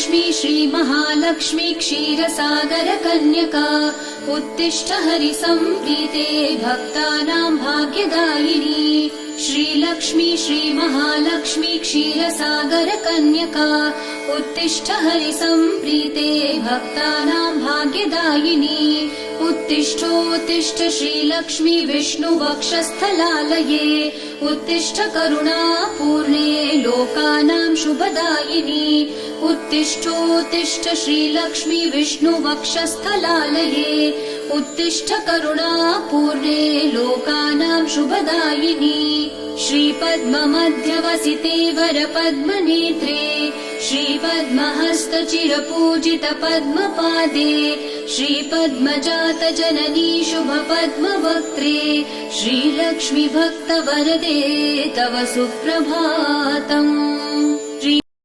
श्रीलक्ष्मी श्रीमहालक्ष्मी क्षीरसागर कन्यका उत्तिष्ठ हरिसम्प्रीते भक्तानां भाग्यदायिनी। श्रीलक्ष्मी श्रीमहालक्ष्मी क्षीरसागर कन्यका उत्तिष्ठ हरिसम्प्रीते भक्तानां भाग्यदायिनी। उत्तिष्ठोत्तिष्ठ श्रीलक्ष्मी विष्णुवक्षस्थलालये उत्तिष्ठ करुणापूर्णे लोकानां शुभदायिनी। उत्तिष्ठोत्तिष्ठ श्रीलक्ष्मी विष्णुवक्षस्थलालये उत्तिष्ठ करुणापूर्णे लोकानां शुभदायिनी। श्रीपद्ममध्यवसिते वरपद्मनेत्रे श्रीपद्महस्तचिरपूजित पद्मपादे श्रीपद्मजात जननी शुभपद्मवक्त्रे श्रीलक्ष्मी भक्तवरदे तव सुप्रभातम्।